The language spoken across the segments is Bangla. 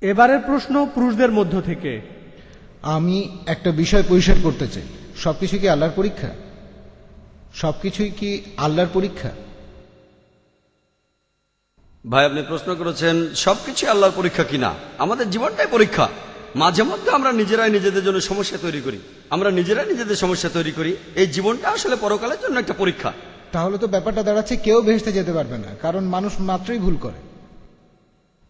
এবারের প্রশ্ন পুরুষদের মধ্য থেকে। আমি একটা বিষয় পরিষ্কার করতে চাই, সবকিছু কি আল্লাহর পরীক্ষা? সবকিছুই কি আল্লাহর পরীক্ষা? ভাই, আপনি প্রশ্ন করেছেন সবকিছু আল্লাহর পরীক্ষা কিনা। আমাদের জীবনটাই পরীক্ষা। মাঝে মধ্যে আমরা নিজেরাই নিজেদের জন্য সমস্যা তৈরি করি, আমরা নিজেরাই নিজেদের সমস্যা তৈরি করি। এই জীবনটা আসলে পরকালের জন্য একটা পরীক্ষা। তাহলে তো ব্যাপারটা দাঁড়াচ্ছে কেউ বেহেশতে যেতে পারবে না, কারণ মানুষ মাত্রই ভুল করে।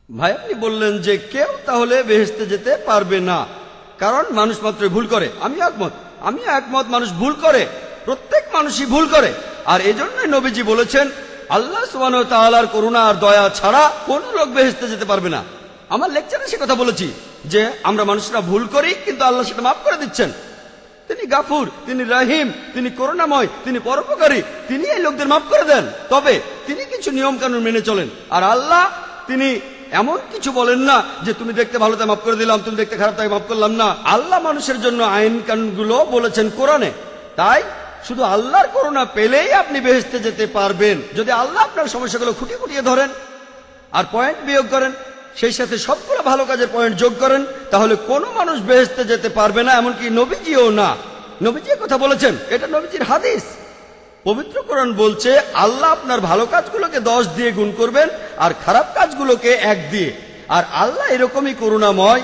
ভাই, আপনি বললেন যে কেউ তাহলে বেহেশতে যেতে পারবে না, কারণ মানুষ মাত্রই ভুল করে। আমি একমত, মানুষ ভুল করে, প্রত্যেক মানুষই ভুল করে। আর এজন্যই নবীজি বলেছেন আল্লাহ সুবহানাহু ওয়া তাআলার করুণা আর দয়া ছাড়া কোন লোক বেহেশতে যেতে পারবে না। আমার লেকচারে সে কথা বলেছি যে আমরা মানুষরা ভুল করি, কিন্তু আল্লাহ সেটা মাফ করে দিচ্ছেন। তিনি গাফুর, তিনি রহিম, তিনি করুণাময়, তিনি পরোপকারী, তিনি এই লোকদের মাফ করে দেন। তবে তিনি কিছু নিয়ম কানুন মেনে চলেন। আর আল্লাহ তিনি এমন কিছু বলেন না যে তুমি দেখতে ভালো তাই মাফ করে দিলাম, তুমি দেখতে খারাপ তাই মাফ করলাম না। আল্লাহ মানুষের জন্য আইন কানুনগুলো বলেছেন কোরআনে। তাই শুধু আল্লাহর করুণা পেলেই আপনি বেহেশতে যেতে পারবেন। যদি আল্লাহ আপনার সমস্যাগুলো খুঁটিয়ে খুঁটিয়ে ধরেন আর পয়েন্ট বিয়োগ করেন, সেই সাথে সবগুলো ভালো কাজের পয়েন্ট যোগ করেন, তাহলে কোনো মানুষ বেহেশতে যেতে পারবে না, এমনকি নবীজিও না। নবীজি কথা বলেছেন, এটা নবীজির হাদিস। পবিত্র কোরআন বলছে আল্লাহ আপনার ভালো কাজগুলোকে 10 দিয়ে গুণ করবেন আর খারাপ কাজগুলোকে 1 দিয়ে। আর আল্লাহ এরকমই করুণাময়,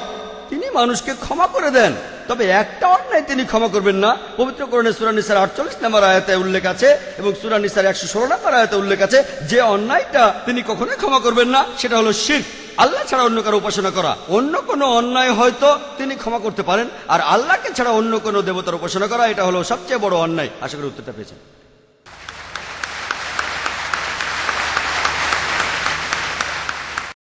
তিনি মানুষকে ক্ষমা করে দেন। তবে একটা অন্যায় তিনি ক্ষমা করবেন না। পবিত্র কোরআনে সূরা নিসার 48 নম্বর আয়াতে উল্লেখ আছে এবং সূরা নিসার 116 নম্বর আয়াতে উল্লেখ আছে যে অন্যায়টা তিনি কখনোই ক্ষমা করবেন না, সেটা হলো শিরক, আল্লাহ ছাড়া অন্য কারো উপাসনা করা। অন্য কোনো অন্যায় হয়তো তিনি ক্ষমা করতে পারেন, আর আল্লাহকে ছাড়া অন্য কোনো দেবতার উপাসনা করা, এটা হলো সবচেয়ে বড় অন্যায়। আশা করি উত্তরটা পেয়েছেন।